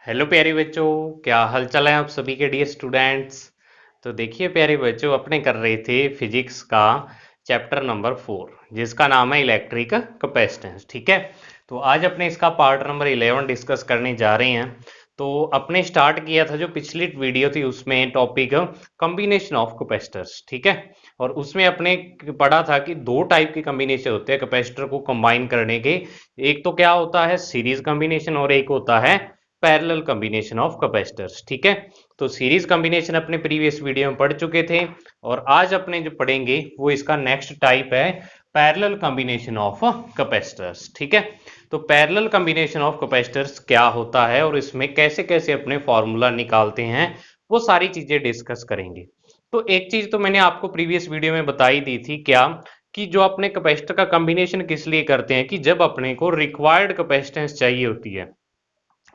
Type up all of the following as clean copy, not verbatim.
Hello प्यारे बच्चों, क्या हाल चाल है आप सभी के डियर स्टूडेंट्स। तो देखिए प्यारे बच्चों, अपने कर रहे थे फिजिक्स का चैप्टर नंबर 4 जिसका नाम है इलेक्ट्रिक कैपेसिटेंस। ठीक है, तो आज अपने इसका पार्ट नंबर 11 डिस्कस करने जा रहे हैं। तो अपने स्टार्ट किया था जो पिछली वीडियो थी उसमें टॉपिक कॉम्बिनेशन ऑफ कैपेसिटर्स। ठीक है, और उसमें अपने पढ़ा था कि दो टाइप के कॉम्बिनेशन होते हैं कैपेसिटर को कंबाइन करने के। एक तो क्या होता है सीरीज कॉम्बिनेशन और एक होता है पैरेलल कॉम्बिनेशन ऑफ कैपेसिटर्स। ठीक है, तो सीरीज कॉम्बिनेशन अपने प्रीवियस वीडियो में पढ़ चुके थे और आज अपने जो पढ़ेंगे वो इसका नेक्स्ट टाइप है पैरेलल कॉम्बिनेशन ऑफ कैपेसिटर्स। ठीक है, तो पैरेलल कॉम्बिनेशन ऑफ कैपेसिटर्स क्या होता है और इसमें कैसे कैसे अपने फॉर्मूला निकालते हैं वो सारी चीजें डिस्कस करेंगे। तो एक चीज तो मैंने आपको प्रीवियस वीडियो में बताई दी थी क्या, कि जो अपने कैपेसिटर का कॉम्बिनेशन किस लिए करते हैं कि जब अपने को रिक्वायर्ड कैपेसिटेंस चाहिए होती है,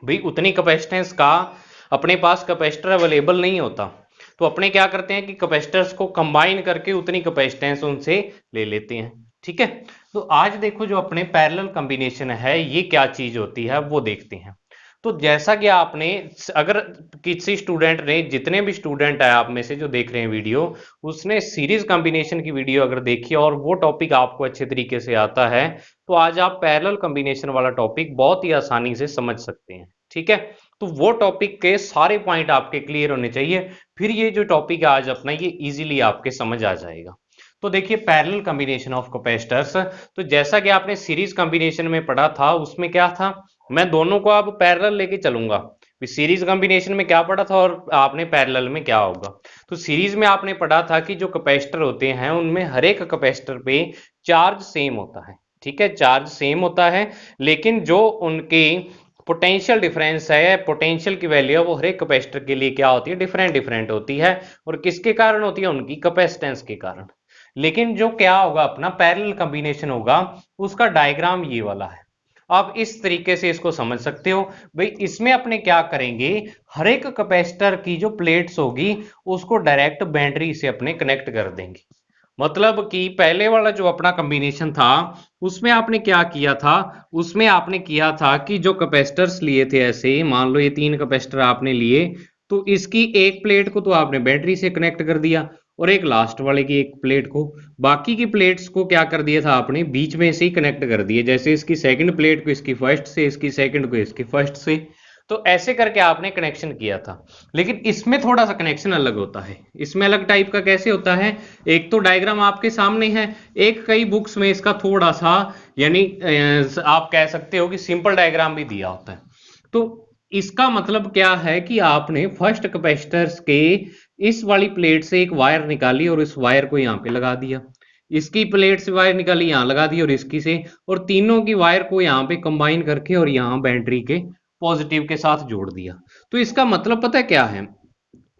भाई उतनी कैपेसिटेंस का अपने पास कैपेसिटर अवेलेबल नहीं होता, तो अपने क्या करते हैं कि कैपेसिटर्स को कंबाइन करके उतनी कैपेसिटेंस उनसे ले लेते हैं। ठीक है, तो आज देखो जो अपने पैरेलल कॉम्बिनेशन है ये क्या चीज होती है वो देखते हैं। तो जैसा कि आपने, अगर किसी स्टूडेंट ने, जितने भी स्टूडेंट है आप में से जो देख रहे हैं वीडियो, उसने सीरीज कॉम्बिनेशन की वीडियो अगर देखी और वो टॉपिक आपको अच्छे तरीके से आता है, तो आज आप पैरेलल कॉम्बिनेशन वाला टॉपिक बहुत ही आसानी से समझ सकते हैं। ठीक है, तो वो टॉपिक के सारे पॉइंट आपके क्लियर होने चाहिए, फिर ये जो टॉपिक है आज अपना ये इजीली आपके समझ आ जाएगा। तो देखिए पैरेलल कॉम्बिनेशन ऑफ कैपेसिटर्स, तो जैसा कि आपने सीरीज कॉम्बिनेशन में पढ़ा था उसमें क्या था, मैं दोनों को अब पैरेलल लेके चलूंगा। सीरीज कॉम्बिनेशन में क्या पढ़ा था और आपने पैरेलल में क्या होगा। तो सीरीज में आपने पढ़ा था कि जो कैपेसिटर होते हैं उनमें हर एक कैपेसिटर पे चार्ज सेम होता है। ठीक है, चार्ज सेम होता है, लेकिन जो उनके पोटेंशियल डिफरेंस है, पोटेंशियल की वैल्यू है, वो हर एक कैपेसिटर के लिए क्या होती है, डिफरेंट डिफरेंट होती है। और किसके कारण होती है, उनकी कैपेसिटेंस के कारण। लेकिन जो क्या होगा अपना पैरेलल कॉम्बिनेशन होगा, उसका डायग्राम ये वाला है। आप इस तरीके से इसको समझ सकते हो। भाई इसमें अपने क्या करेंगे, हर एक कैपेसिटर की जो प्लेट्स होगी उसको डायरेक्ट बैटरी से अपने कनेक्ट कर देंगे। मतलब कि पहले वाला जो अपना कॉम्बिनेशन था उसमें आपने क्या किया था, उसमें आपने किया था कि जो कैपेसिटर्स लिए थे, ऐसे मान लो ये 3 कैपेसिटर आपने लिए, तो इसकी एक प्लेट को तो आपने बैटरी से कनेक्ट कर दिया और एक लास्ट वाले की एक प्लेट को, बाकी की प्लेट्स को क्या कर दिया था आपने, बीच में से ही कनेक्ट कर दिए। जैसे इसकी सेकंड प्लेट को इसकी फर्स्ट से, इसकी सेकंड को इसकी फर्स्ट से, तो ऐसे करके आपने कनेक्शन किया था। लेकिन इसमें थोड़ा सा कनेक्शन अलग होता है। इसमें अलग टाइप का कैसे होता है, एक तो डायग्राम आपके सामने है, एक कई बुक्स में इसका थोड़ा सा, यानी आप कह सकते हो कि सिंपल डायग्राम भी दिया होता है। तो इसका मतलब क्या है कि आपने फर्स्ट कैपेसिटर्स के इस वाली प्लेट से एक वायर निकाली और इस वायर को यहाँ पे लगा दिया, इसकी प्लेट से वायर निकाली यहाँ लगा दी और इसकी से, और तीनों की वायर को यहाँ पे कंबाइन करके और यहाँ बैटरी के पॉजिटिव के साथ जोड़ दिया। तो इसका मतलब पता है क्या है,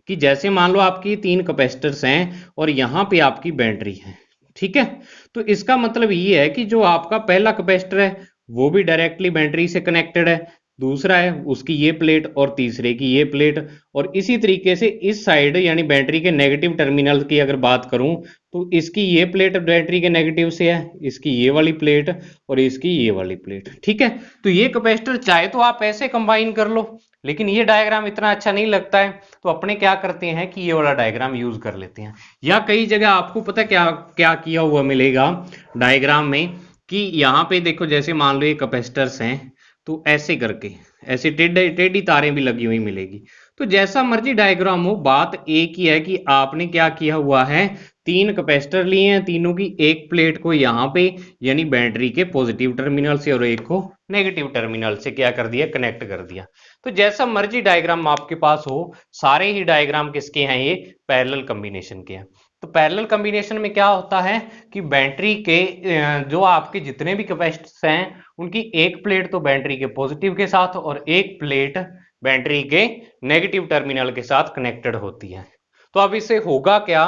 कि जैसे मान लो आपकी 3 कैपेसिटर्स हैं और यहाँ पे आपकी बैटरी है। ठीक है, तो इसका मतलब ये है कि जो आपका पहला कैपेसिटर है वो भी डायरेक्टली बैटरी से कनेक्टेड है, दूसरा है उसकी ये प्लेट और तीसरे की ये प्लेट। और इसी तरीके से इस साइड यानी बैटरी के नेगेटिव टर्मिनल की अगर बात करूं, तो इसकी ये प्लेट बैटरी के नेगेटिव से है, इसकी ये वाली प्लेट और इसकी ये वाली प्लेट। ठीक है, तो ये कैपेसिटर चाहे तो आप ऐसे कंबाइन कर लो, लेकिन ये डायग्राम इतना अच्छा नहीं लगता है, तो अपने क्या करते हैं कि ये वाला डायग्राम यूज कर लेते हैं। या कई जगह आपको पता क्या क्या किया हुआ मिलेगा डायग्राम में, कि यहाँ पे देखो जैसे मान लो ये कैपेसिटर्स हैं, तो ऐसे करके ऐसे टेढ़ी टेढ़ी तारें भी लगी हुई मिलेगी। तो जैसा मर्जी डायग्राम हो, बात एक ही है कि आपने क्या किया हुआ है, 3 कैपेसिटर लिए हैं, तीनों की एक प्लेट को यहाँ पे यानी बैटरी के पॉजिटिव टर्मिनल से और एक को नेगेटिव टर्मिनल से क्या कर दिया, कनेक्ट कर दिया। तो जैसा मर्जी डायग्राम आपके पास हो, सारे ही डायग्राम किसके हैं, ये पैरेलल कॉम्बिनेशन के हैं। तो पैरेलल कॉम्बिनेशन में क्या होता है कि बैटरी के जो आपके जितने भी कैपेसिटर्स हैं उनकी एक प्लेट तो बैटरी के पॉजिटिव के साथ और एक प्लेट बैटरी के नेगेटिव टर्मिनल के साथ कनेक्टेड होती है। तो अब इससे होगा क्या,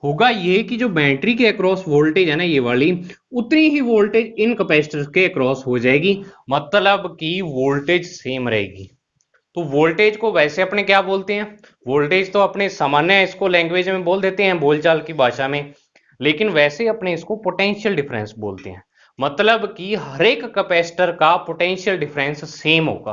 होगा ये कि जो बैटरी के अक्रॉस वोल्टेज है ना ये वाली, उतनी ही वोल्टेज इन कैपेसिटर्स के अक्रॉस हो जाएगी, मतलब कि वोल्टेज सेम रहेगी। तो वोल्टेज को वैसे अपने क्या बोलते हैं, वोल्टेज तो अपने सामान्य इसको लैंग्वेज में बोल देते हैं बोलचाल की भाषा में, लेकिन वैसे अपने इसको पोटेंशियल डिफरेंस बोलते हैं। मतलब कि हर एक कैपेसिटर का पोटेंशियल डिफरेंस सेम होगा।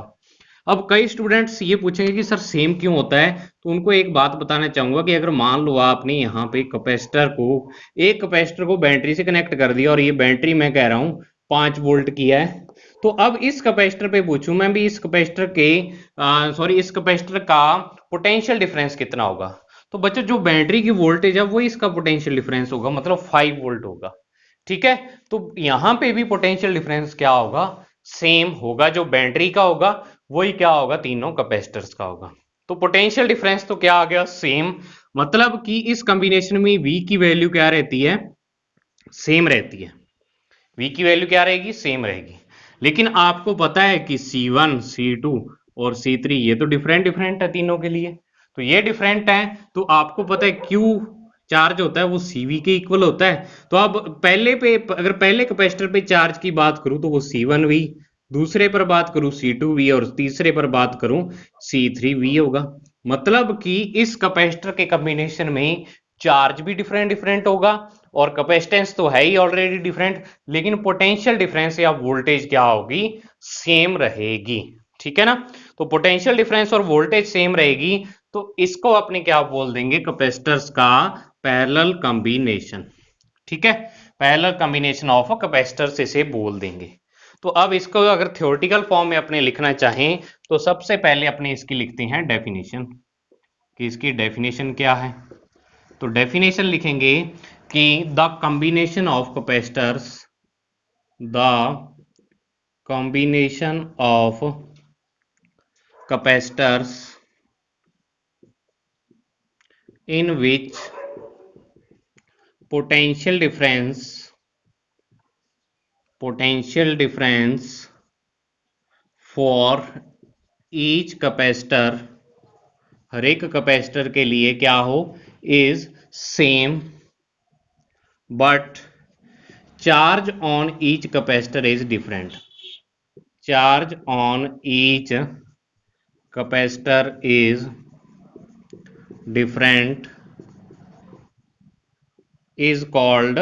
अब कई स्टूडेंट्स ये पूछेंगे कि सर सेम क्यों होता है, तो उनको एक बात बताना चाहूंगा कि अगर मान लो आपने यहाँ पे एक कैपेसिटर को बैटरी से कनेक्ट कर दिया और ये बैटरी मैं कह रहा हूँ 5 वोल्ट की है, तो अब इस कैपेसिटर पे पूछूं मैं भी इस कैपेसिटर के इस कैपेसिटर का पोटेंशियल डिफरेंस कितना होगा, तो बच्चों जो बैटरी की वोल्टेज है वो इसका पोटेंशियल डिफरेंस होगा, मतलब 5 वोल्ट होगा। ठीक है, तो यहां पे भी पोटेंशियल डिफरेंस क्या होगा, सेम होगा, जो बैटरी का होगा वही क्या होगा, तीनों कैपेसिटर्स का होगा। तो पोटेंशियल डिफरेंस तो क्या आ गया, सेम, मतलब कि इस कॉम्बिनेशन में V की वैल्यू क्या रहती है, सेम रहती है। V की वैल्यू क्या रहेगी, सेम रहेगी। लेकिन आपको पता है कि C1 C2 और C3 ये तो डिफरेंट डिफरेंट है तीनों के लिए, तो ये डिफरेंट है, तो आपको पता है Q चार्ज होता है वो CV के इक्वल होता है। तो अब अगर पहले कैपेसिटर पे चार्ज की बात करूं तो वो C1V, दूसरे पर बात करूं C2V और तीसरे पर बात करूं C3V होगा। मतलब कि इस कैपेसिटर के कॉम्बिनेशन में चार्ज भी डिफरेंट डिफरेंट होगा और कैपेसिटेंस तो है ही ऑलरेडी डिफरेंट, लेकिन पोटेंशियल डिफरेंस या वोल्टेज क्या होगी, सेम रहेगी। ठीक है ना, तो पोटेंशियल डिफरेंस और वोल्टेज सेम रहेगी, तो इसको अपने क्या बोल देंगे, कैपेसिटर्स का पैरेलल कॉम्बिनेशन। ठीक है, पैरेलल कॉम्बिनेशन ऑफ कैपेसिटर्स इसे बोल देंगे। तो अब इसको अगर थ्योरेटिकल फॉर्म में अपने लिखना चाहें तो सबसे पहले अपने इसकी लिखते हैं डेफिनेशन, कि इसकी डेफिनेशन क्या है। तो डेफिनेशन लिखेंगे कि the combination of capacitors, the combination of capacitors in which potential difference for each capacitor, हर एक कैपेसिटर के लिए क्या हो, is same but charge on each capacitor is different, charge on each capacitor is different, is called,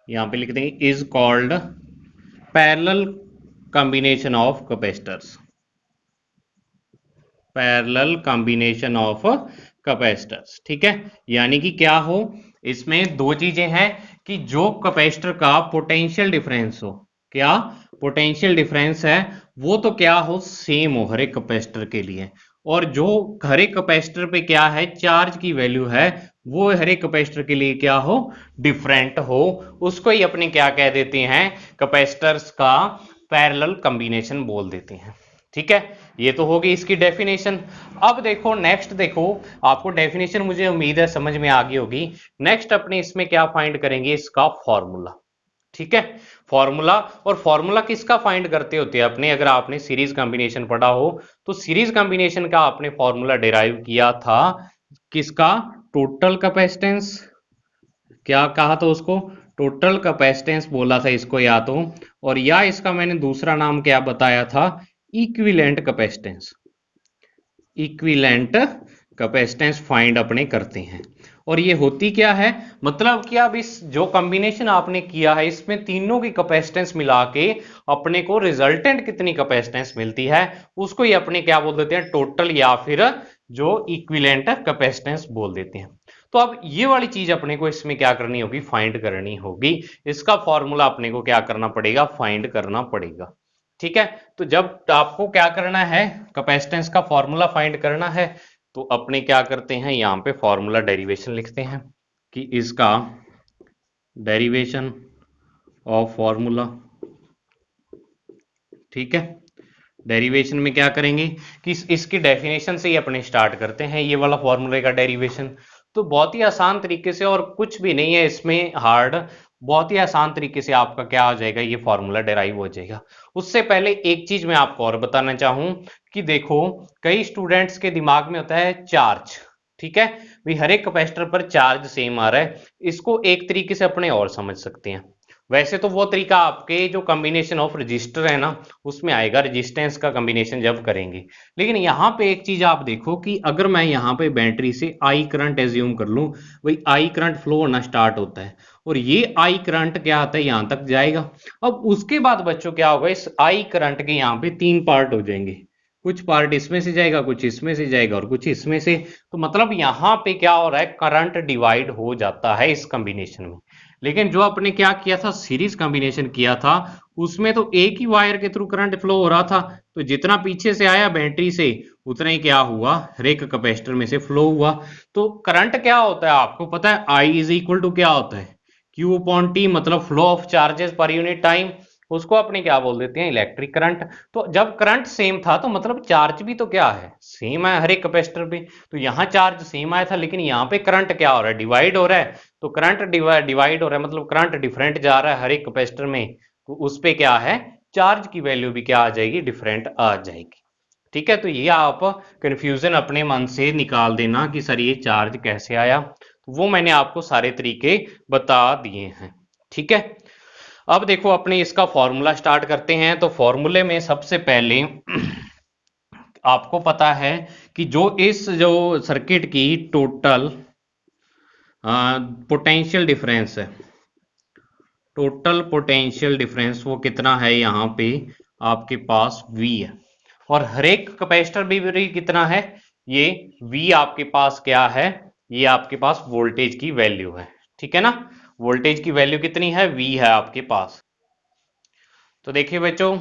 यहां पे लिख देंगे is called parallel combination of capacitors, parallel combination of capacitors. ठीक है, यानी कि क्या हो, इसमें दो चीजें हैं कि जो कैपेसिटर का पोटेंशियल डिफरेंस हो, क्या पोटेंशियल डिफरेंस है वो तो क्या हो, सेम हो हर एक कैपेसिटर के लिए, और जो हर एक कैपेसिटर पे क्या है, चार्ज की वैल्यू है, वो हर एक कैपेसिटर के लिए क्या हो, डिफरेंट हो, उसको ही अपने क्या कह देते हैं, कैपेसिटर्स का पैरेलल कॉम्बिनेशन बोल देते हैं। ठीक है, ये तो होगी इसकी डेफिनेशन। अब देखो नेक्स्ट, देखो आपको डेफिनेशन मुझे उम्मीद है समझ में आ गई होगी। नेक्स्ट अपने इसमें क्या फाइंड करेंगे, इसका फॉर्मूला। ठीक है, फॉर्मूला, और फॉर्मूला किसका फाइंड करते होते हैं अपने, अगर आपने सीरीज कॉम्बिनेशन पढ़ा हो तो सीरीज कॉम्बिनेशन का आपने फॉर्मूला डिराइव किया था, किसका, टोटल कैपेसिटेंस, क्या कहा था उसको, टोटल कैपेसिटेंस बोला था इसको या तो, और या इसका मैंने दूसरा नाम क्या बताया था, equivalent capacitance, equivalent capacitance find अपने करते हैं। और ये होती क्या है, मतलब कि अब इस जो कॉम्बिनेशन आपने किया है इसमें तीनों की कैपेसिटेंस मिला के अपने को रिजल्टेंट कितनी कैपेसिटेंस मिलती है उसको ही अपने क्या बोल देते हैं, टोटल या फिर जो इक्विवेलेंट कैपेसिटेंस बोल देते हैं। तो अब ये वाली चीज अपने को इसमें क्या करनी होगी, फाइंड करनी होगी, इसका फॉर्मूला अपने को क्या करना पड़ेगा, फाइंड करना पड़ेगा। ठीक है, तो जब आपको क्या करना है, कैपेसिटेंस का फॉर्मूला फाइंड करना है, तो अपने क्या करते हैं, यहां पे फॉर्मूला डेरिवेशन लिखते हैं कि इसका डेरिवेशन ऑफ फॉर्मूला। ठीक है, डेरिवेशन में क्या करेंगे कि इसकी डेफिनेशन से ही अपने स्टार्ट करते हैं, ये वाला फॉर्मूले का डेरिवेशन। तो बहुत ही आसान तरीके से, और कुछ भी नहीं है इसमें हार्ड, बहुत ही आसान तरीके से आपका क्या हो जाएगा, ये फॉर्मूला डेराइव हो जाएगा। उससे पहले एक चीज मैं आपको और बताना चाहूं कि देखो कई स्टूडेंट्स के दिमाग में होता है चार्ज। ठीक है, भाई हर एक कैपेसिटर पर चार्ज सेम आ रहा है, इसको एक तरीके से अपने और समझ सकते हैं। वैसे तो वो तरीका आपके जो कॉम्बिनेशन ऑफ रजिस्टर है ना उसमें आएगा, रेजिस्टेंस का कॉम्बिनेशन जब करेंगे। लेकिन यहाँ पे एक चीज आप देखो कि अगर मैं यहाँ पे बैटरी से आई करंट एज्यूम कर लूं, वही आई करंट फ्लो होना स्टार्ट होता है और ये आई करंट क्या आता है यहाँ तक जाएगा। अब उसके बाद बच्चों क्या होगा, इस आई करंट के यहाँ पे तीन पार्ट हो जाएंगे, कुछ पार्ट इसमें से जाएगा, कुछ इसमें से जाएगा और कुछ इसमें से। तो मतलब यहाँ पे क्या हो रहा है, करंट डिवाइड हो जाता है इस कॉम्बिनेशन में। लेकिन जो आपने क्या किया था, सीरीज कॉम्बिनेशन किया था, उसमें तो एक ही वायर के थ्रू करंट फ्लो हो रहा था, तो जितना पीछे से आया बैटरी से उतना ही क्या हुआ, हर एक कैपेसिटर में से फ्लो हुआ। तो करंट क्या होता है आपको पता है, आई इज इक्वल टू क्या होता है, क्यू अपॉन टी, मतलब flow of charges per unit time. उसको अपने क्या बोल देते हैं, इलेक्ट्रिक करंट। तो जब करंट सेम था तो मतलब चार्ज भी तो क्या है, सेम है हर एक कैपेसिटर पे। तो यहाँ चार्ज सेम आया था, लेकिन यहाँ पे करंट क्या हो रहा है, डिवाइड हो रहा है। तो करंट डिवाइड हो रहा है, मतलब करंट डिफरेंट जा रहा है हर एक कैपेसिटर में, तो उस पे क्या है, चार्ज की वैल्यू भी क्या आ जाएगी, डिफरेंट आ जाएगी। ठीक है, तो ये आप कंफ्यूजन अपने मन से निकाल देना कि सर ये चार्ज कैसे आया, तो वो मैंने आपको सारे तरीके बता दिए हैं। ठीक है, अब देखो अपने इसका फॉर्मूला स्टार्ट करते हैं। तो फॉर्मूले में सबसे पहले आपको पता है कि जो सर्किट की टोटल पोटेंशियल डिफरेंस है, टोटल पोटेंशियल डिफरेंस वो कितना है, यहाँ पे आपके पास V है, और हर एक कैपेसिटर भी कितना है, ये V आपके पास क्या है, ये आपके पास वोल्टेज की वैल्यू है। ठीक है ना, वोल्टेज की वैल्यू कितनी है, V है आपके पास। तो देखिए बच्चों,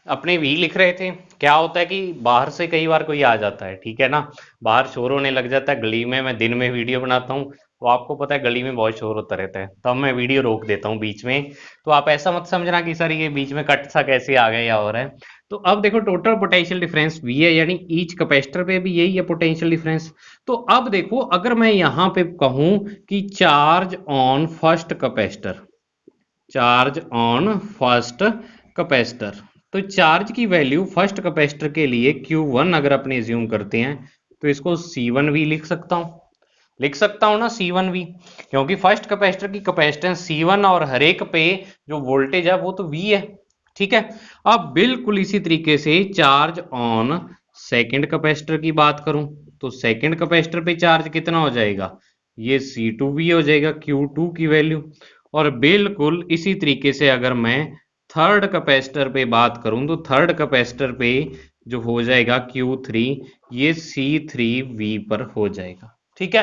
अपने वी लिख रहे थे, क्या होता है कि बाहर से कई बार कोई आ जाता है, ठीक है ना, बाहर शोर होने लग जाता है गली में। मैं दिन में वीडियो बनाता हूँ तो आपको पता है गली में बहुत शोर होता रहता है, तब मैं वीडियो रोक देता हूँ बीच में। तो आप ऐसा मत समझना कि सर ये बीच में कट सा कैसे आ गया या हो रहा है। तो अब देखो टोटल पोटेंशियल डिफरेंस वी है, यानी ईच कैपेसिटर पे भी यही है पोटेंशियल डिफरेंस। तो अब देखो अगर मैं यहाँ पे कहूँ कि charge on first capacitor, charge on first capacitor, तो चार्ज की वैल्यू फर्स्ट कैपेसिटर के लिए Q1 अगर अपने एज्यूम करते हैं तो इसको C1V लिख सकता हूं, लिख सकता हूं ना C1V, क्योंकि फर्स्ट कैपेसिटर की कैपेसिटेंस C1 और हर एक पे जो वोल्टेज है वो तो V है। ठीक है, अब बिल्कुल इसी तरीके से चार्ज ऑन सेकंड कैपेसिटर की बात करूं तो सेकंड कैपेसिटर पे चार्ज कितना हो जाएगा, ये C2V हो जाएगा Q2 की वैल्यू। और बिल्कुल इसी तरीके से अगर मैं थर्ड कैपेसिटर पे बात करूं तो थर्ड कैपेसिटर पे जो हो जाएगा Q3, ये C3V पर हो जाएगा। ठीक है,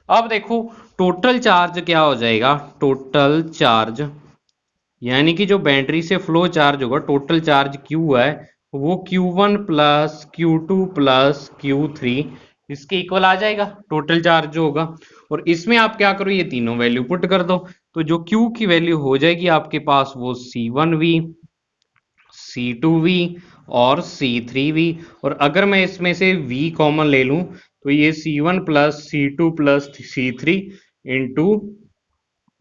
अब देखो टोटल चार्ज क्या हो जाएगा, टोटल चार्ज यानी कि जो बैटरी से फ्लो चार्ज होगा, टोटल चार्ज Q है वो Q1 plus Q2 plus Q3 इसके इक्वल आ जाएगा टोटल चार्ज जो होगा। और इसमें आप क्या करो, ये तीनों वैल्यू पुट कर दो, तो जो Q की वैल्यू हो जाएगी आपके पास वो C1V, C2V और C3V। और अगर मैं इसमें से V कॉमन ले लूं तो ये C1 plus C2 plus C3 into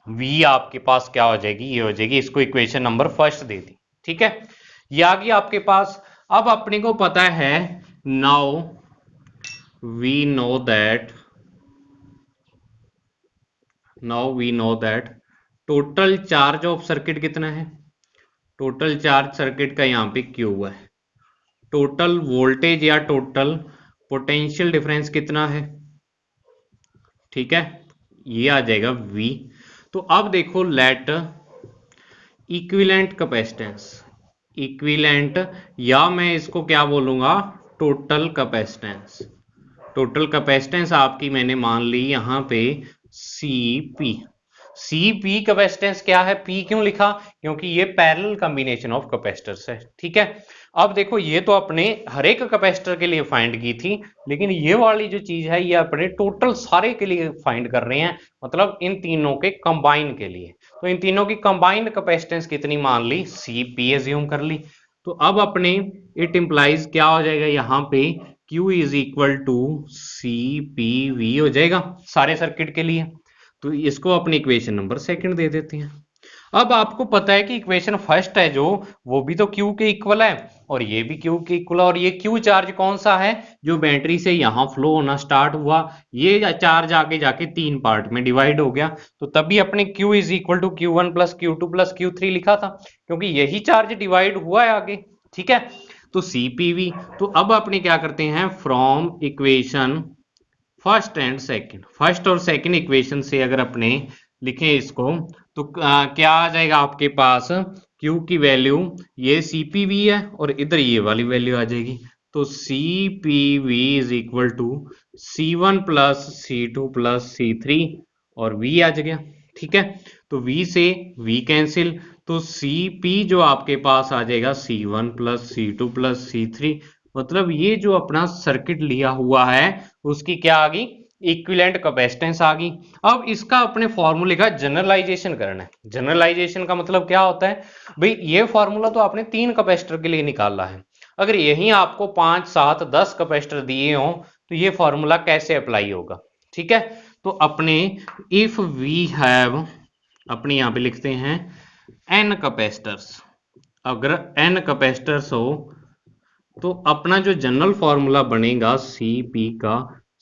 V आपके पास क्या हो जाएगी, ये हो जाएगी, इसको इक्वेशन नंबर फर्स्ट दे दी। ठीक है, ये आ गई आपके पास। अब अपने को पता है, now we know that, total charge of circuit कितना है, टोटल चार्ज सर्किट का यहाँ पे Q है, टोटल वोल्टेज या टोटल पोटेंशियल डिफरेंस कितना है। ठीक है, ये आ जाएगा V। तो अब देखो लेट इक्विवेलेंट कैपेसिटेंस, इक्विवेलेंट, या मैं इसको क्या बोलूंगा, टोटल कैपेसिटेंस। टोटल कैपेसिटेंस आपकी मैंने मान ली यहाँ पे Cp। Cp कैपेसिटेंस क्या है, P क्यों लिखा, क्योंकि ये पैरेलल कॉम्बिनेशन ऑफ कैपेसिटर्स है। ठीक है, अब देखो ये तो अपने हर एक कैपेसिटर के लिए फाइंड की थी, लेकिन ये वाली जो चीज है ये अपने टोटल सारे के लिए फाइंड कर रहे हैं, मतलब इन तीनों के कंबाइन के लिए। तो इन तीनों की कंबाइंड कैपेसिटेंस कितनी मान ली, Cp एज्यूम कर ली। तो अब अपने इट इंप्लाइज क्या हो जाएगा, यहाँ पे Q is equal to CPV हो जाएगा सारे सर्किट के लिए। तो इसको अपनी इक्वेशन नंबर सेकंड दे देते हैं। अब आपको पता है कि इक्वेशन फर्स्ट है जो, वो भी तो Q के इक्वल है और ये भी Q के इक्वल है, और ये Q चार्ज कौन सा है जो बैटरी से यहां फ्लो होना स्टार्ट हुआ, ये चार्ज आगे जाके 3 पार्ट में डिवाइड हो गया, तो तभी अपने Q is equal to Q1 plus Q2 plus Q3 लिखा था, क्योंकि यही चार्ज डिवाइड हुआ है आगे। ठीक है, तो CPV, तो अब अपने क्या करते हैं, from equation first and second, first और सेकंड इक्वेशन से अगर अपने लिखें इसको, तो क्या आ जाएगा आपके पास, Q की वैल्यू ये CPV है और इधर ये वाली वैल्यू आ जाएगी, तो CPV is equal to C1 plus C2 plus C3 और V आ गया। ठीक है, तो V से V कैंसिल, तो CP जो आपके पास आ जाएगा C1 plus C2 plus C3, मतलब ये जो अपना सर्किट लिया हुआ है उसकी क्या आ गई, इक्विवेलेंट कैपेसिटेंस आ गई। अब इसका अपने फॉर्मूले का जनरलाइजेशन करना है। जनरलाइजेशन का मतलब क्या होता है भाई, ये फॉर्मूला तो आपने 3 कैपेसिटर के लिए निकाला है, अगर यही आपको 5, 7, 10 कैपेसिटर दिए हो तो ये फॉर्मूला कैसे अप्लाई होगा। ठीक है, तो अपने इफ वी हैव, अपने यहां पे लिखते हैं n कैपेसिटर्स, अगर n कैपेसिटर्स हो तो अपना जो जनरल फॉर्मूला बनेगा Cp का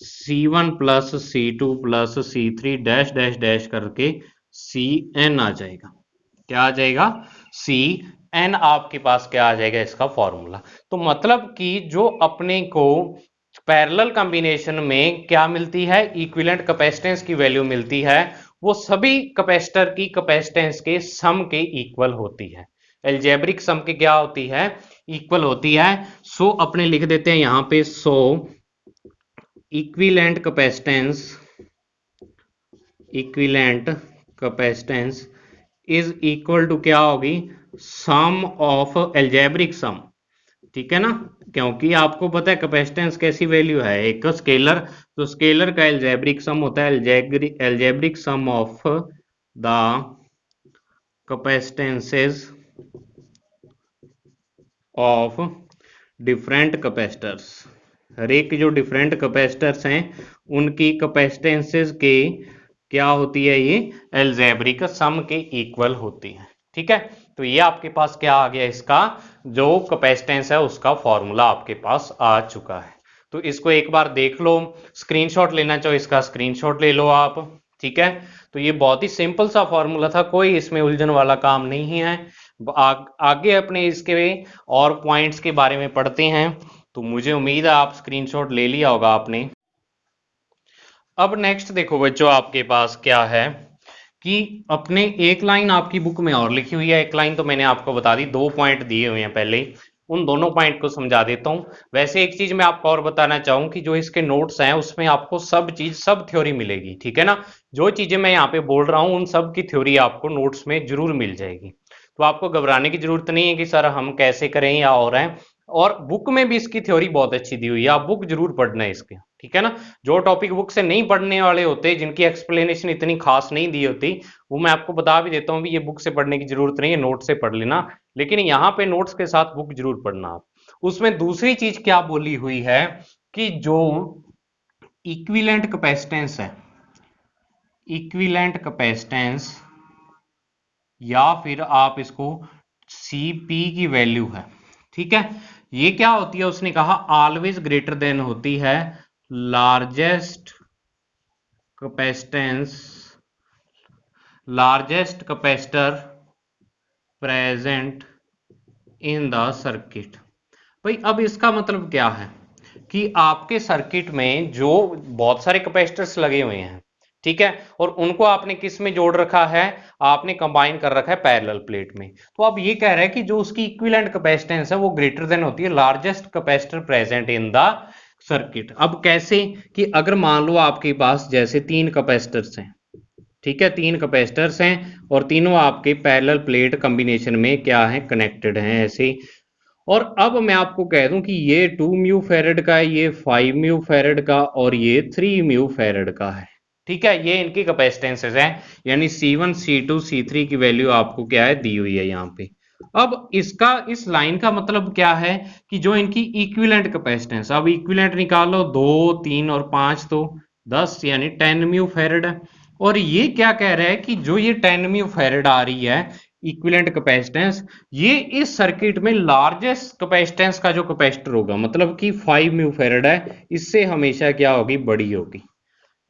C1 plus C2 plus C3 dash dash dash करके Cn आ जाएगा। क्या आ जाएगा, Cn आपके पास क्या आ जाएगा इसका फॉर्मूला। तो मतलब कि जो अपने को पैरेलल कॉम्बिनेशन में क्या मिलती है, इक्विवेलेंट कैपेसिटेंस की वैल्यू मिलती है, वो सभी कैपेसिटर की कैपेसिटेंस के सम के इक्वल होती है। एल्जेब्रिक सम के क्या होती है, इक्वल होती है। सो अपने लिख देते हैं यहां पे, so equivalent capacitance, equivalent capacitance is equal to क्या होगी, सम ऑफ एल्जेब्रिक सम। ठीक है ना, क्योंकि आपको पता है कैपेसिटेंस कैसी वैल्यू है, एक स्केलर, तो स्केलर का एल्जेब्रिक सम होता है algebraic sum of the capacitances of different capacitors. हर एक जो डिफरेंट कैपेसिटर्स हैं उनकी कैपेसिटेंसेस के क्या होती है, ये एल्जेब्रिक सम के इक्वल होती है। ठीक है, तो ये आपके पास क्या आ गया, इसका जो कैपेसिटेंस है उसका फॉर्मूला आपके पास आ चुका है। तो इसको एक बार देख लो, स्क्रीनशॉट लेना चाहो इसका स्क्रीनशॉट ले लो आप। ठीक है, तो ये बहुत ही सिंपल सा फॉर्मूला था, कोई इसमें उलझन वाला काम नहीं है। आगे अपने इसके और पॉइंट्स के बारे में पढ़ते हैं, तो मुझे उम्मीद है आप स्क्रीनशॉट ले लिया होगा आपने। अब नेक्स्ट देखो बच्चों, आपके पास क्या है कि अपने एक लाइन आपकी बुक में और लिखी हुई है, एक लाइन तो मैंने आपको बता दी, 2 पॉइंट दिए हुए हैं पहले ही, उन दोनों पॉइंट को समझा देता हूं। वैसे एक चीज मैं आपको और बताना चाहूं कि जो इसके नोट्स हैं उसमें आपको सब चीज, सब थ्योरी मिलेगी। ठीक है ना, जो चीजें मैं यहाँ पे बोल रहा हूं उन सब की थ्योरी आपको नोट्स में जरूर मिल जाएगी, तो आपको घबराने की जरूरत नहीं है कि सर हम कैसे करें या और हैं। और बुक में भी इसकी थ्योरी बहुत अच्छी दी हुई है, आप बुक जरूर पढ़ना है इसके। ठीक है ना, जो टॉपिक बुक से नहीं पढ़ने वाले होते, जिनकी एक्सप्लेनेशन इतनी खास नहीं दी होती, वो मैं आपको बता भी देता हूँ भी ये बुक से पढ़ने की जरूरत नहीं है, नोट से पढ़ लेना, लेकिन यहाँ पे नोट्स के साथ बुक जरूर पढ़ना आप। उसमें दूसरी चीज क्या बोली हुई है कि जो इक्विवेलेंट कैपेसिटेंस है, इक्विवेलेंट कैपेसिटेंस या फिर आप इसको Cp की वैल्यू है। ठीक है, ये क्या होती है, उसने कहा ऑलवेज ग्रेटर देन होती है largest capacitance, largest capacitor present in the circuit. भाई अब इसका मतलब क्या है कि आपके सर्किट में जो बहुत सारे कैपेसिटर्स लगे हुए हैं, ठीक है, और उनको आपने किस में जोड़ रखा है, आपने कंबाइन कर रखा है पैरेलल प्लेट में। तो अब ये कह रहा है कि जो उसकी इक्विवेलेंट कैपेसिटेंस है वो ग्रेटर देन होती है largest capacitor present in the circuit. अब कैसे, कि अगर मान लो आपके पास जैसे 3 कैपेसिटर्स हैं, ठीक है, 3 कैपेसिटर्स हैं और तीनों आपके पैरेलल प्लेट कॉम्बिनेशन में क्या है, कनेक्टेड हैं ऐसे। और अब मैं आपको कह दूं कि ये 2 म्यू फेरेड का है, ये 5 म्यू फेरेड का और ये 3 म्यू फेरेड का है। ठीक है, ये इनकी कैपेसिटेंसेस हैं, यानी C1, C2, C3 की वैल्यू आपको क्या है, दी हुई है यहाँ पे। अब इसका, इस लाइन का मतलब क्या है कि जो इनकी इक्विवेलेंट कैपेसिटेंस, अब इक्विवेलेंट निकालो, 2, 3 और 5 तो 10 यानी 10 म्यू फेरेड है। और ये क्या कह रहा है कि जो ये 10 म्यू फेरेड आ रही है इक्विवेलेंट कैपेसिटेंस, ये इस सर्किट में लार्जेस्ट कैपेसिटेंस का जो कैपेसिटर होगा, मतलब कि 5 म्यू फैराड है, इससे हमेशा क्या होगी, बड़ी होगी,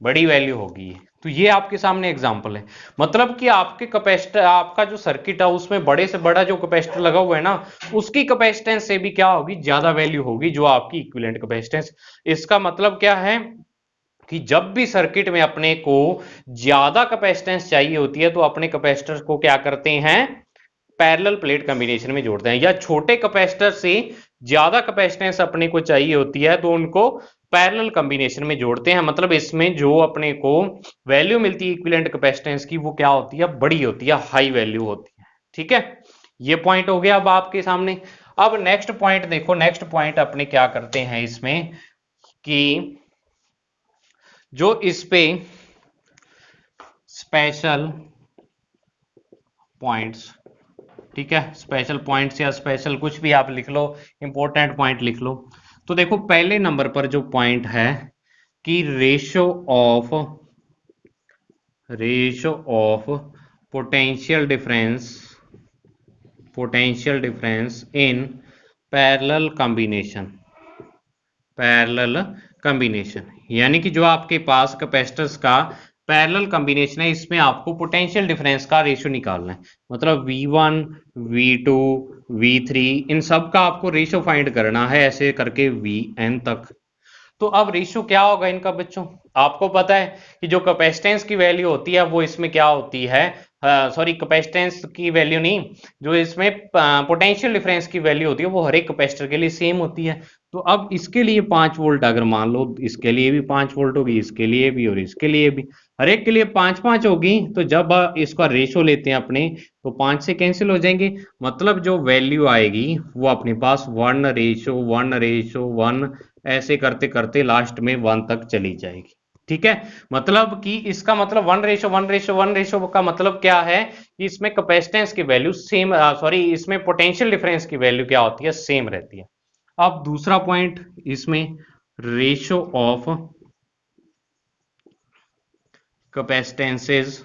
बड़ी वैल्यू होगी। तो ये आपके सामने एग्जांपल है, मतलब कि आपके कैपेसिटर, आपका जो सर्किट है उसमें बड़े से बड़ा जो कैपेसिटर लगा हुआ है ना, उसकी कैपेसिटेंस से भी क्या होगी, ज्यादा वैल्यू होगी जो आपकी इक्विवेलेंट कैपेसिटेंस। इसका मतलब क्या है कि जब भी सर्किट में अपने को ज्यादा कैपेसिटेंस चाहिए होती है तो अपने कैपेसिटर को क्या करते हैं, पैरेलल प्लेट कॉम्बिनेशन में जोड़ते हैं, या छोटे कैपेसिटर से ज्यादा कैपेसिटेंस अपने को चाहिए होती है तो उनको पैरेलल कॉम्बिनेशन में जोड़ते हैं। मतलब इसमें जो अपने को वैल्यू मिलती है इक्विवेलेंट कैपेसिटेंस की, वो क्या होती है, बड़ी होती है, हाई वैल्यू होती है। ठीक है, ये पॉइंट हो गया अब आपके सामने। अब नेक्स्ट पॉइंट देखो, नेक्स्ट पॉइंट अपने क्या करते हैं इसमें कि जो इस पे स्पेशल पॉइंट्स, ठीक है, स्पेशल पॉइंट्स या स्पेशल कुछ भी आप लिख लो, इंपॉर्टेंट पॉइंट लिख लो। तो देखो पहले नंबर पर जो पॉइंट है कि ratio of potential difference in parallel combination, यानी कि जो आपके पास कैपेसिटर्स का पैरेलल कॉम्बिनेशन है, इसमें आपको पोटेंशियल डिफरेंस का रेशियो निकालना है। मतलब V1 V2 V3 इन सब का आपको रेशियो फाइंड करना है, ऐसे करके Vn तक। तो अब रेशियो क्या होगा इनका बच्चों, आपको पता है कि जो कैपेसिटेंस की वैल्यू होती है वो इसमें क्या होती है, सॉरी कैपेसिटेंस की वैल्यू नहीं, जो इसमें पोटेंशियल डिफरेंस की वैल्यू होती है वो हर एक कैपेसिटर के लिए सेम होती है। तो अब इसके लिए 5 वोल्ट अगर मान लो, इसके लिए भी 5 वोल्ट होगी, इसके लिए भी और इसके लिए भी, हर एक के लिए 5-5 होगी। तो जब इसका रेशियो लेते हैं अपने, तो 5 से कैंसिल हो जाएंगे, मतलब जो वैल्यू आएगी वो अपने पास 1:1:1 ऐसे करते करते लास्ट में 1 तक चली जाएगी। ठीक है, मतलब कि इसका मतलब 1:1:1 का मतलब क्या है कि इसमें कैपेसिटेंस की वैल्यू सेम, सॉरी इसमें पोटेंशियल डिफरेंस की वैल्यू क्या होती है, सेम रहती है। अब दूसरा पॉइंट इसमें, ratio of capacitances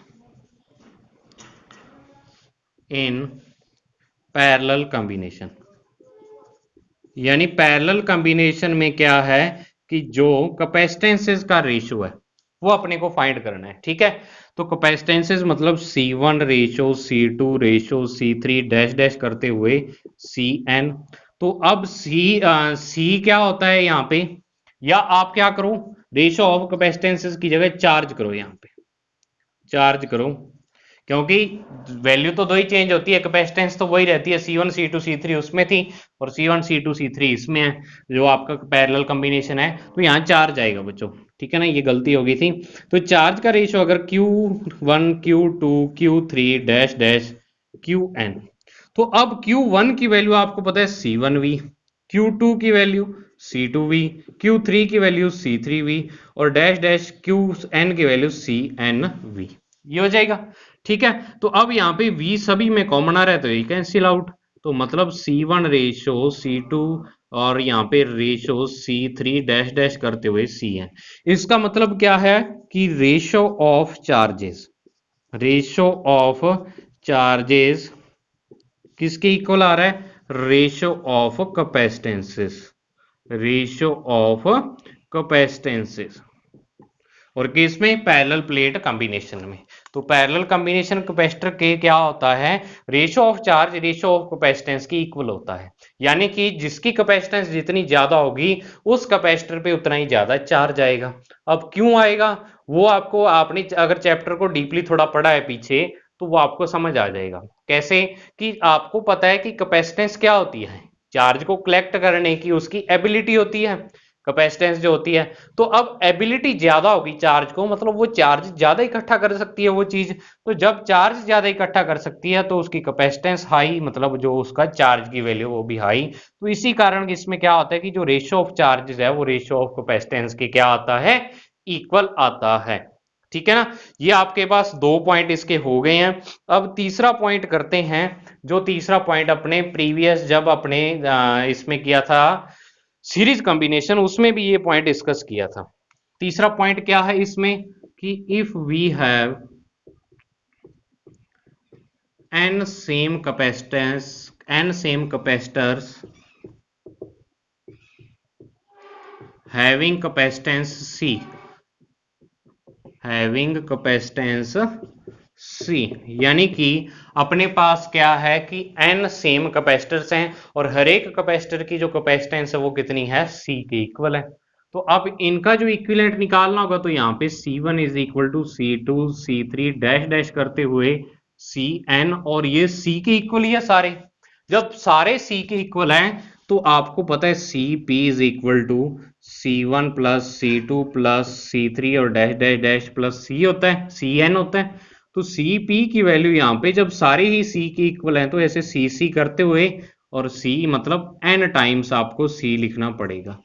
in parallel combination, यानी पैरेलल कॉम्बिनेशन में क्या है कि जो कैपेसिटेंसेस का रेशियो है वो अपने को फाइंड करना है। ठीक है, तो कैपेसिटेंसेस मतलब C1 ratio C2 ratio C3 dash dash करते हुए Cn। तो अब C क्या होता है यहाँ पे, या आप क्या करो, रेशो ऑफ कैपेसिटेंसेस की जगह चार्ज करो, यहाँ पे चार्ज करो, क्योंकि वैल्यू तो दो ही चेंज होती है, कैपेसिटेंस तो वही रहती है, C1 C2 C3 उसमें थी और C1 C2 C3 इसमें है, जो आपका पैरेलल कॉम्बिनेशन है। तो यहाँ चार्ज आएगा बच्चों, ठीक है ना, ये गलती हो गई थी। तो चार्ज का रेशियो अगर Q1 Q2 Q3 dash dash Qn, तो अब Q1 की वैल्यू आपको पता है C1V, Q2 की वैल्यू C2V, Q3 की वैल्यू C3V और डैश डैश Qn की वैल्यू CnV, ये हो जाएगा। ठीक है, तो अब यहाँ पे V सभी में कॉमन आ रहा है तो ये कैंसिल आउट, तो मतलब C1 रेशो C2 और यहाँ पे रेशो C3 डैश डैश करते हुए Cn। इसका मतलब क्या है कि रेशो ऑफ चार्जेस किसके इक्वल आ रहा है, रेशो ऑफ कैपेसिटेंसेस और किस में, पैरेलल प्लेट कॉम्बिनेशन में। तो पैरेलल कॉम्बिनेशन कैपेसिटर के क्या होता है, ratio of charge ratio of capacitance की इक्वल होता है, यानी कि जिसकी कैपेसिटेंस जितनी ज्यादा होगी उस कैपेसिटर पे उतना ही ज्यादा चार्ज आएगा। अब क्यों आएगा वो आपको, आपने अगर चैप्टर को डीपली थोड़ा पढ़ा है पीछे तो वो आपको समझ आ जाएगा। कैसे, कि आपको पता है कि कैपेसिटेंस क्या होती है, चार्ज को कलेक्ट करने की उसकी एबिलिटी होती है कैपेसिटेंस जो होती है। तो अब एबिलिटी ज्यादा होगी चार्ज को, मतलब वो चार्ज ज्यादा इकट्ठा कर सकती है वो चीज। तो जब चार्ज ज्यादा इकट्ठा कर सकती है तो उसकी कैपेसिटेंस हाई, मतलब जो उसका चार्ज की वैल्यू वो भी हाई। तो इसी कारण इसमें क्या होता है कि जो रेशियो ऑफ चार्जेस है वो रेशियो ऑफ कैपेसिटेंस के क्या आता है, इक्वल आता है। ठीक है ना, ये आपके पास दो पॉइंट इसके हो गए हैं। अब तीसरा पॉइंट करते हैं, जो तीसरा पॉइंट अपने प्रीवियस जब अपने इसमें किया था सीरीज कॉम्बिनेशन, उसमें भी ये पॉइंट डिस्कस किया था। तीसरा पॉइंट क्या है इसमें कि if we have n same capacitors having capacitance C, यानी कि अपने पास क्या है कि n सेम कैपेसिटर्स हैं और हर एक कैपेसिटर की जो कैपेसिटेंस है वो कितनी है, C के इक्वल है। तो अब इनका जो इक्विवेलेंट निकालना होगा तो यहाँ पे C1 is equal to C2 C3 dash dash करते हुए Cn, और ये C के इक्वल ही है सारे। जब सारे C के इक्वल हैं तो आपको पता है Cp is equal to C1 plus C2 plus C3 और dash dash dash plus C होता है, Cn होता है। तो Cp की वैल्यू यहाँ पे जब सारे ही C के इक्वल हैं तो ऐसे Cc करते हुए, और C मतलब n टाइम्स आपको C लिखना पड़ेगा।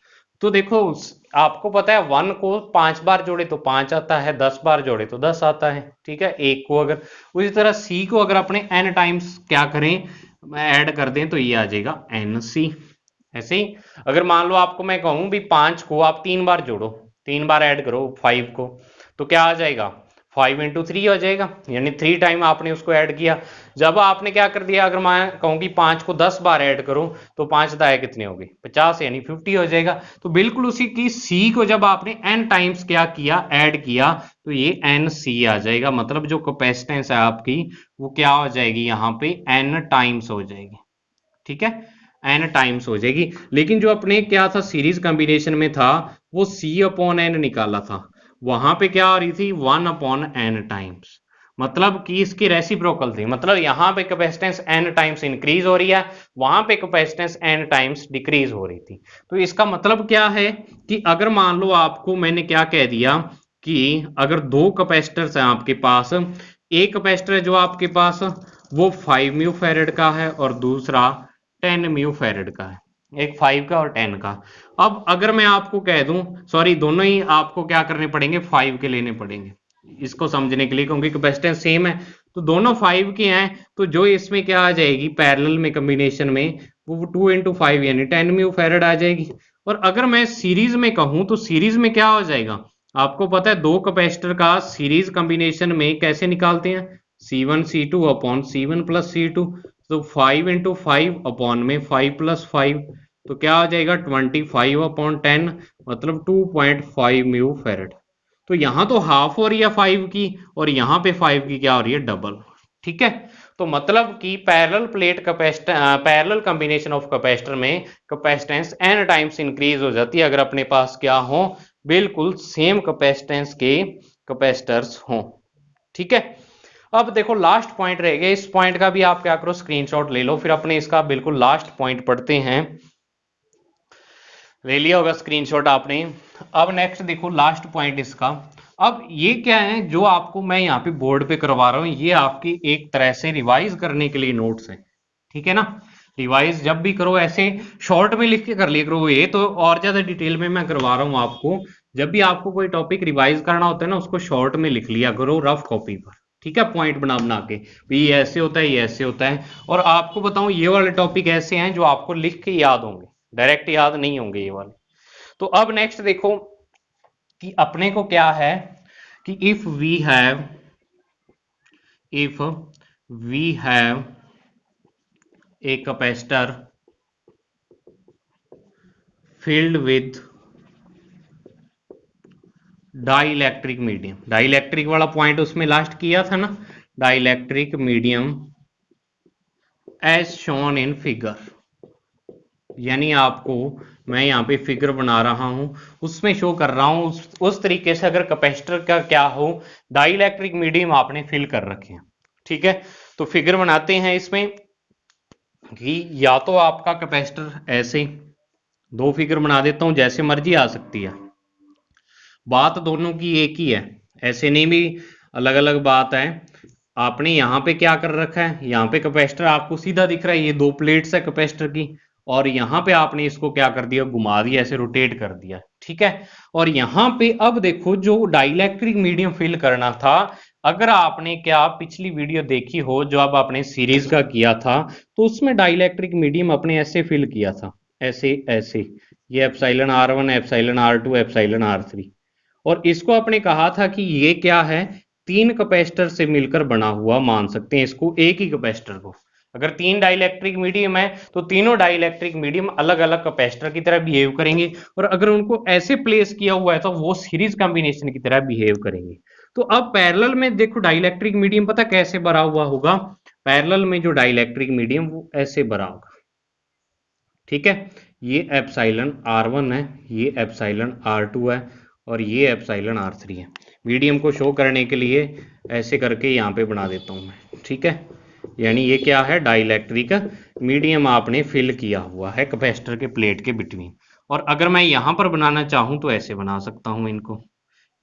तो देखो आपको पता है 1 को 5 बार जोड़े तो 5 आता है, 10 बार जोड़े तो 10 आता है, ठीक है। एक को अगर उसी तरह C को अगर अपने n टाइम्स क्या करें, ऐड कर दें तो ये आ जाएगा NC। ऐसे ही अगर मान लो आपको मैं कहूं भी 5 को आप 3 बार जोड़ो, 3 बार ऐड करो 5 को, तो क्या आ जाएगा 5 इंटू 3 हो जाएगा, यानी 3 टाइम आपने उसको ऐड किया। जब आपने क्या कर दिया, अगर मैं कहूं कि 5 को 10 बार ऐड करो तो 5 दाएं कितने हो गए 50, यानी 50 हो जाएगा। तो बिल्कुल उसी की C को जब आपने n टाइम्स क्या किया, ऐड किया, तो ये NC आ जाएगा। मतलब जो कैपेसिटेंस है आपकी वो क्या हो जाएगी, यहाँ पे n टाइम्स हो जाएगी, ठीक है, n टाइम्स हो जाएगी। लेकिन जो अपने क्या था सीरीज कॉम्बिनेशन में था वो C अपॉन n निकाला था, वहां पे क्या हो रही थी 1 अपॉन n टाइम्स, मतलब कि इसकी रेसिप्रोकल थी। मतलब यहाँ पे कैपेसिटेंस n टाइम्स इंक्रीज हो रही है, वहां पे कैपेसिटेंस n टाइम्स डिक्रीज हो रही थी। तो इसका मतलब क्या है कि अगर मान लो आपको मैंने क्या कह दिया कि अगर दो कैपेसिटर्स हैं आपके पास, एक कैपेसिटर जो आपके पास वो 5 म्यू फैरेड का है और दूसरा 10 म्यू फैरेड का है, एक 5 का और 10 का। अब अगर मैं आपको कह दूं, सॉरी दोनों ही आपको क्या करने पड़ेंगे 5 के लेने पड़ेंगे इसको समझने के लिए, क्योंकि कैपेसिटेंस सेम है। तो दोनों 5 के हैं, तो जो इसमें क्या आ जाएगी पैरेलल में कॉम्बिनेशन में वो 2 इंटू 5 यानी 10 म्यू फैरेड आ जाएगी। और अगर मैं सीरीज में कहूं तो सीरीज में क्या हो जाएगा, आपको पता है दो कैपेसिटर का सीरीज कॉम्बिनेशन में कैसे निकालते हैं, C1 C2 upon C1 plus C2। तो 5 इंटू 5 अपॉन में 5 प्लस 5, तो क्या हो जाएगा 25 अपॉन 10, मतलब 2.5 म्यू फेरेड। तो यहां तो हाफ हो रही है 5 की, और यहां पे 5 की क्या हो रही है डबल, ठीक है। तो मतलब कि parallel plate capacitor, parallel combination of capacitor में कैपेसिटेंस n टाइम्स इंक्रीज हो जाती है अगर अपने पास क्या हो, बिल्कुल सेम कैपेसिटेंस के कैपेसिटर्स हों, ठीक है। अब देखो लास्ट पॉइंट रह गया, इस पॉइंट का भी आप क्या करो स्क्रीनशॉट ले लो, फिर अपने इसका बिल्कुल लास्ट पॉइंट पढ़ते हैं। ले लिया होगा स्क्रीनशॉट आपने। अब नेक्स्ट देखो लास्ट पॉइंट इसका। अब ये क्या है जो आपको मैं यहाँ पे बोर्ड पे करवा रहा हूँ, ये आपकी एक तरह से रिवाइज करने के लिए नोट्स है, ठीक है ना। रिवाइज जब भी करो ऐसे शॉर्ट में लिख के कर लिया करो, ये तो और ज्यादा डिटेल में मैं करवा रहा हूँ आपको। जब भी आपको कोई टॉपिक रिवाइज करना होता है ना, उसको शॉर्ट में लिख लिया करो रफ कॉपी पर, ठीक है, पॉइंट बना बना के ये ऐसे होता है, ये ऐसे होता है। और आपको बताऊं ये वाले टॉपिक ऐसे हैं जो आपको लिख के याद होंगे, डायरेक्ट याद नहीं होंगे ये वाले। तो अब नेक्स्ट देखो कि अपने को क्या है कि if we have a capacitor filled with dielectric medium, dielectric वाला पॉइंट उसमें लास्ट किया था ना, dielectric medium as shown in figure, यानी आपको मैं यहाँ पे फिगर बना रहा हूं उसमें शो कर रहा हूं उस तरीके से अगर कैपेसिटर का क्या हो डाइलेक्ट्रिक मीडियम आपने फिल कर रखे हैं, ठीक है। तो फिगर बनाते हैं इसमें कि या तो आपका कैपेसिटर ऐसे, दो फिगर बना देता हूं जैसे मर्जी आ सकती है, बात दोनों की एक ही है, ऐसे नहीं भी अलग अलग बात है। आपने यहाँ पे क्या कर रखा है, यहाँ पे कैपेसिटर आपको सीधा दिख रहा है, ये दो प्लेट्स है कैपेसिटर की, और यहाँ पे आपने इसको क्या कर दिया घुमा दिया, ऐसे रोटेट कर दिया, ठीक है। और यहाँ पे अब देखो जो डाइलेक्ट्रिक मीडियम फिल करना था, अगर आपने क्या पिछली वीडियो देखी हो जो अब आपने सीरीज का किया था, तो उसमें डाइलेक्ट्रिक मीडियम अपने ऐसे फिल किया था, ऐसे ऐसे, ये epsilon R1 epsilon R2 epsilon R3, और इसको आपने कहा था कि ये क्या है, तीन कैपेसिटर से मिलकर बना हुआ मान सकते हैं इसको, एक ही कैपेसिटर को। अगर तीन डाइलेक्ट्रिक मीडियम है तो तीनों डाइलेक्ट्रिक मीडियम अलग अलग कैपेसिटर की तरह बिहेव करेंगे, और अगर उनको ऐसे प्लेस किया हुआ है तो वो सीरीज कॉम्बिनेशन की तरह बिहेव करेंगे। तो अब पैरेलल में देखो डाइलेक्ट्रिक मीडियम पता कैसे भरा हुआ होगा, पैरेलल में जो डाइलेक्ट्रिक मीडियम वो ऐसे भरा होगा, ठीक है। ये एप्सिलॉन R1 है, ये एप्सिलॉन R2 है, और ये एप्सिलॉन R3 है। मीडियम को शो करने के लिए ऐसे करके यहाँ पे बना देता हूँ मैं, ठीक है। यानी ये क्या है, डाइलेक्ट्रिक मीडियम आपने फिल किया हुआ है कैपेसिटर के प्लेट के बिटवीन। और अगर मैं यहाँ पर बनाना चाहूँ तो ऐसे बना सकता हूँ इनको,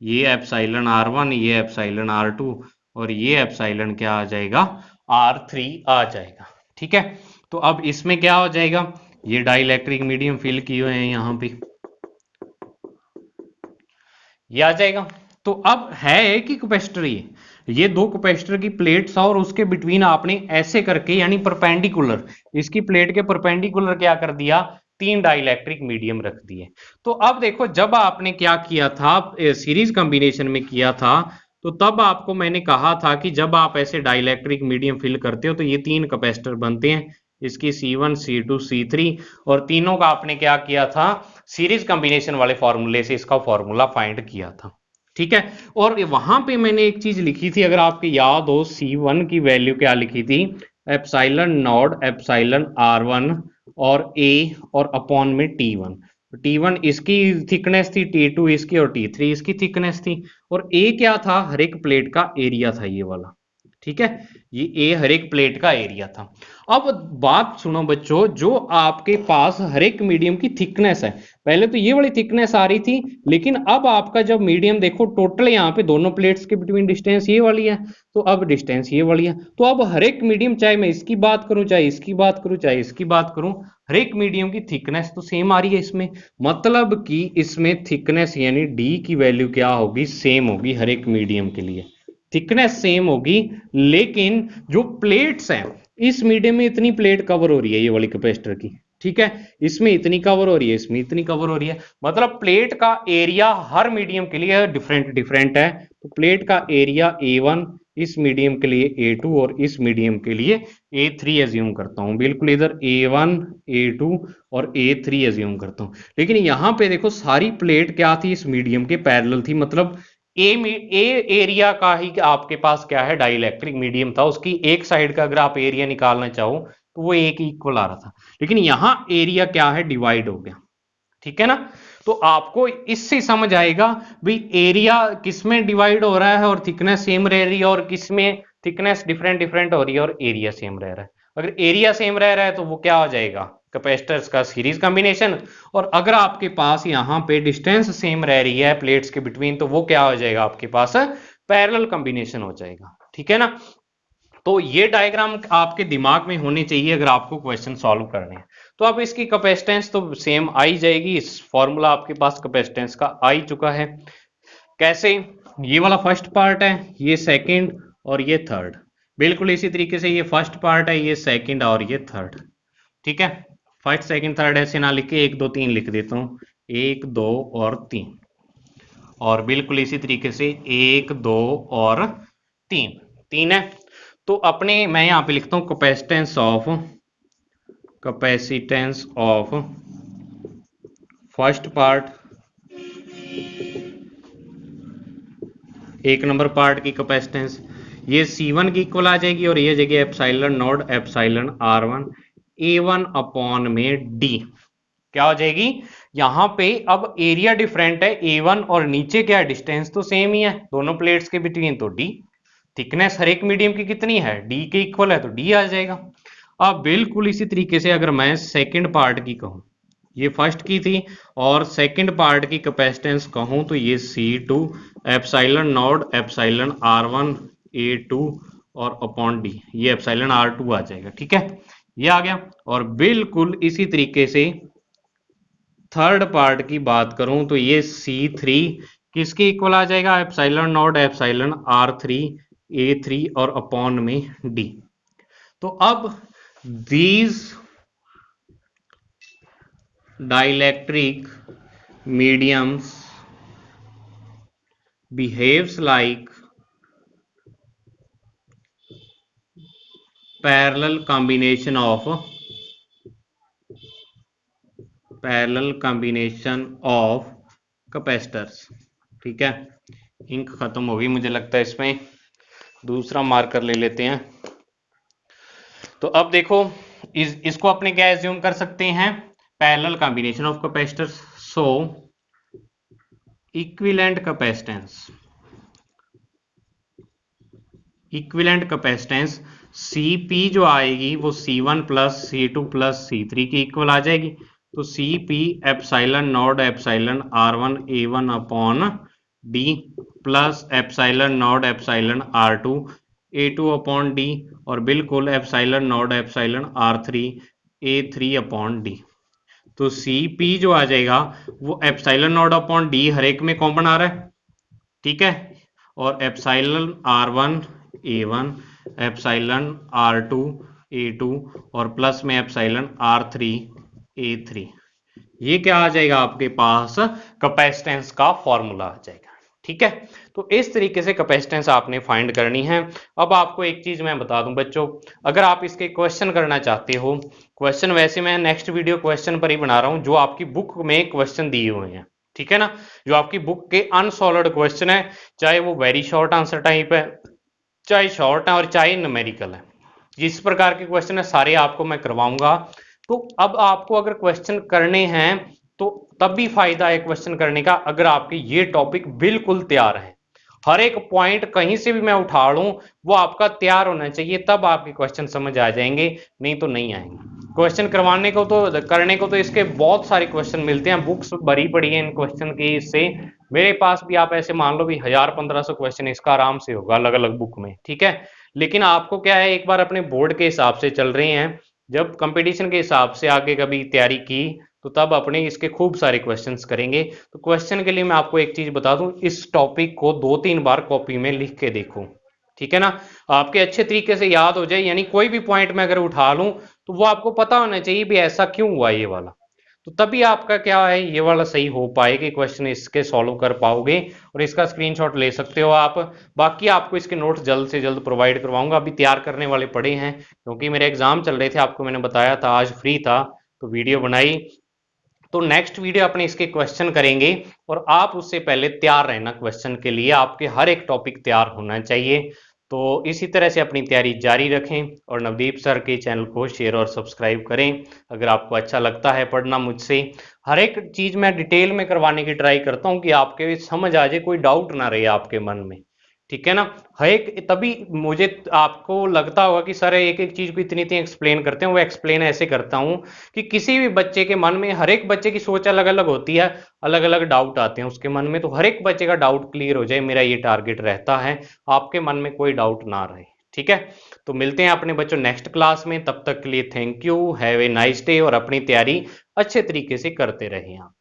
ये एप्सिलॉन R1, ये एप्सिलॉन R2, और ये एप्सिलॉन क्या आ जाएगा, R3 आ जाएगा, ठीक है। तो अब इसमें क्या हो जाएगा, ये डाइलेक्ट्रिक मीडियम फिल किए हुए हैं यहाँ पे, ये आ जाएगा। तो अब है एक ही कैपेसिटर, ये दो कैपेसिटर की प्लेट्स और उसके बिटवीन आपने ऐसे करके यानी परपेंडिकुलर, इसकी प्लेट के परपेंडिकुलर क्या कर दिया, तीन डाइलेक्ट्रिक मीडियम रख दिए। तो अब देखो जब आपने क्या किया था, सीरीज कॉम्बिनेशन में किया था, तो तब आपको मैंने कहा था कि जब आप ऐसे डाइलेक्ट्रिक मीडियम फिल करते हो तो ये तीन कैपेसिटर बनते हैं, इसकी C1 C2 C3, और तीनों का आपने क्या किया था, सीरीज कॉम्बिनेशन वाले फॉर्मूले से इसका फॉर्मूला फाइंड किया था, ठीक है। और वहां पे मैंने एक चीज लिखी थी, अगर आपको याद हो, C1 की वैल्यू क्या लिखी थी, एप्सिलॉन नॉट एप्सिलॉन R1 और A और अपॉन में T1। T1 इसकी थिकनेस थी, T2 इसकी, और T3 इसकी थिकनेस थी, और A क्या था, हर एक प्लेट का एरिया था ये वाला, ठीक है। ये A हर एक प्लेट का एरिया था। अब बात सुनो बच्चों, जो आपके पास हर एक मीडियम की थिकनेस है, पहले तो ये वाली थिकनेस आ रही थी, लेकिन अब आपका जब मीडियम देखो टोटल यहाँ पे दोनों प्लेट्स के बिटवीन डिस्टेंस ये वाली है, तो अब डिस्टेंस ये वाली है, तो अब हर एक मीडियम, चाहे मैं इसकी बात करूं, चाहे इसकी बात करूं, चाहे इसकी बात करूं, हर एक मीडियम की थिकनेस तो सेम आ रही है इसमें, मतलब कि इसमें थिकनेस यानी D की वैल्यू क्या होगी, सेम होगी हर एक मीडियम के लिए, थिकनेस सेम होगी। लेकिन जो प्लेट्स हैं, इस मीडियम में इतनी प्लेट कवर हो रही है ये वाली कैपेसिटर की, ठीक है, इसमें इतनी कवर हो रही है, इसमें इतनी कवर हो रही है, मतलब प्लेट का एरिया हर मीडियम के लिए डिफरेंट डिफरेंट है। तो प्लेट का एरिया A1 इस मीडियम के लिए A2 और इस मीडियम के लिए A3 एज्यूम करता हूं, बिल्कुल इधर A1 A2 और A3 एज्यूम करता हूं। लेकिन यहां पे देखो सारी प्लेट क्या थी, इस मीडियम के पैरेलल थी, मतलब ए एरिया का ही आपके पास क्या है, डाइलेक्ट्रिक मीडियम था, उसकी एक साइड का अगर आप एरिया निकालना चाहो तो वो एक इक्वल आ रहा था, लेकिन यहां एरिया क्या है, डिवाइड हो गया, ठीक है ना। तो आपको इससे समझ आएगा भाई एरिया किसमें डिवाइड हो रहा है और थिकनेस सेम रह रही है, और किसमें थिकनेस डिफरेंट डिफरेंट हो रही है और एरिया सेम रह रहा है। अगर एरिया सेम रह रहा है तो वो क्या हो जाएगा, कैपेसिटर्स का सीरीज कॉम्बिनेशन, और अगर आपके पास यहाँ पे डिस्टेंस सेम रह रही है प्लेट्स के बिटवीन तो वो क्या हो जाएगा, आपके पास पैरेलल कॉम्बिनेशन हो जाएगा, ठीक है ना। तो ये डायग्राम आपके दिमाग में होने चाहिए अगर आपको क्वेश्चन सॉल्व करने हैं। तो अब इसकी कैपेसिटेंस तो सेम आ ही जाएगी, इस फॉर्मूला आपके पास कैपेसिटेंस का आ ही चुका है। कैसे, ये वाला फर्स्ट पार्ट है, ये सेकंड और ये थर्ड, बिल्कुल इसी तरीके से ये फर्स्ट पार्ट है, ये सेकंड और ये थर्ड, ठीक है। फर्स्ट सेकंड थर्ड ऐसे ना लिख के 1 2 3 लिख देता हूं, 1 2 और 3, और बिल्कुल इसी तरीके से 1 2 और 3, 3 है। तो अपने मैं यहां पे लिखता हूं कैपेसिटेंस ऑफ फर्स्ट पार्ट, एक नंबर पार्ट की कैपेसिटेंस ये C1 की इक्वल आ जाएगी, और ये जगह epsilon not epsilon R1 A1 upon में D क्या हो जाएगी। यहां पे अब एरिया डिफरेंट है A1, और नीचे क्या डिस्टेंस तो सेम ही है दोनों प्लेट्स के बिटवीन, तो D, थिकनेस हर एक मीडियम की कितनी है, D के इक्वल है, तो D आ जाएगा। अब बिल्कुल इसी तरीके से अगर मैं सेकंड पार्ट की कहूं, ये फर्स्ट की थी, और सेकंड पार्ट की कैपेसिटेंस कहूं तो ये C2 epsilon not epsilon R1 A2 और अपॉन D, ये एप्सिलॉन R2 आ जाएगा, ठीक है, ये आ गया। और बिल्कुल इसी तरीके से थर्ड पार्ट की बात करूं तो ये C3 किसके इक्वल आ जाएगा, epsilon not epsilon R3 A3 और अपॉन में D। तो अब these dielectric mediums behaves like parallel combination of capacitors. ठीक है, इंक खत्म हो गई मुझे लगता है, इसमें दूसरा मार्कर ले लेते हैं। तो अब देखो इसको अपने क्या एज्यूम कर सकते हैं, parallel combination of capacitors. So equivalent capacitance Cp जो आएगी वो C1 plus C2 plus C3 की इक्वल आ जाएगी। तो Cp epsilon not epsilon R1 A1 upon D plus epsilon not epsilon R2 A2 upon D और बिल्कुल epsilon not epsilon R3 A3 upon D। तो Cp जो आ जाएगा वो एप्सिलॉन नॉट अपॉन D हर एक में कॉमन आ रहा है, ठीक है, और epsilon R1 A1 epsilon R2 A2 और प्लस में एप्सिलॉन R3 A3। ये क्या आ जाएगा आपके पास, कैपेसिटेंस का फॉर्मूला आ जाएगा। ठीक है, तो इस तरीके से कैपेसिटेंस आपने फाइंड करनी है। अब आपको एक चीज मैं बता दूं बच्चों, अगर आप इसके क्वेश्चन करना चाहते हो, क्वेश्चन वैसे मैं नेक्स्ट वीडियो क्वेश्चन पर ही बना रहा हूं जो आपकी बुक में क्वेश्चन दिए हुए हैं, ठीक है ना, जो आपकी बुक के अनसॉल्व्ड क्वेश्चन है, चाहे वो वेरी शॉर्ट आंसर टाइप है, चाहे शॉर्ट है और चाहे न्यूमेरिकल है, जिस प्रकार के क्वेश्चन है सारे आपको मैं करवाऊंगा। तो अब आपको अगर क्वेश्चन करने हैं तो तब भी फायदा है क्वेश्चन करने का अगर आपके ये टॉपिक बिल्कुल तैयार है, हर एक पॉइंट कहीं से भी मैं उठा लूं वो आपका तैयार होना चाहिए, तब आपके क्वेश्चन समझ आ जाएंगे, नहीं तो नहीं आएंगे। क्वेश्चन करवाने को तो करने को तो इसके बहुत सारे क्वेश्चन मिलते हैं, बुक्स भरी पड़ी है इन क्वेश्चन की, इससे मेरे पास भी आप ऐसे मान लो भी 1000-1500 क्वेश्चन इसका आराम से होगा अलग अलग बुक में, ठीक है। लेकिन आपको क्या है, एक बार अपने बोर्ड के हिसाब से चल रहे हैं, जब कंपटीशन के हिसाब से आगे कभी तैयारी की तो तब अपने इसके खूब सारे क्वेश्चंस करेंगे। तो क्वेश्चन के लिए मैं आपको एक चीज बता दूं, इस टॉपिक को 2-3 बार कॉपी में लिख के देखो, ठीक है ना, आपके अच्छे तरीके से याद हो जाए, यानी कोई भी पॉइंट मैं अगर उठा लूं तो वो आपको पता होना चाहिए भी ऐसा क्यों हुआ ये वाला, तो तभी आपका क्या है ये वाला सही हो पाएगा, क्वेश्चन इसके सॉल्व कर पाओगे। और इसका स्क्रीनशॉट ले सकते हो आप, बाकी आपको इसके नोट्स जल्द से जल्द प्रोवाइड करवाऊंगा, अभी तैयार करने वाले पड़े हैं क्योंकि मेरे एग्जाम चल रहे थे, आपको मैंने बताया था, आज फ्री था तो वीडियो बनाई। तो नेक्स्ट वीडियो अपने इसके क्वेश्चन करेंगे और आप उससे पहले तैयार रहना, क्वेश्चन के लिए आपके हर एक टॉपिक तैयार होना चाहिए। तो इसी तरह से अपनी तैयारी जारी रखें और नवदीप सर के चैनल को शेयर और सब्सक्राइब करें। अगर आपको अच्छा लगता है पढ़ना मुझसे, हर एक चीज मैं डिटेल में करवाने की ट्राई करता हूं कि आपके समझ आ जाए, कोई डाउट ना रहे आपके मन में, ठीक है ना। हर एक तभी मुझे आपको लगता होगा कि सर एक एक चीज को इतनी इतनी एक्सप्लेन करते हैं, वो एक्सप्लेन ऐसे करता हूं कि किसी भी बच्चे के मन में, हर एक बच्चे की सोच अलग अलग होती है, अलग अलग डाउट आते हैं उसके मन में, तो हर एक बच्चे का डाउट क्लियर हो जाए, मेरा ये टारगेट रहता है, आपके मन में कोई डाउट ना रहे, ठीक है। तो मिलते हैं अपने बच्चों नेक्स्ट क्लास में, तब तक के लिए thank you, have a nice day, और अपनी तैयारी अच्छे तरीके से करते रहें आप।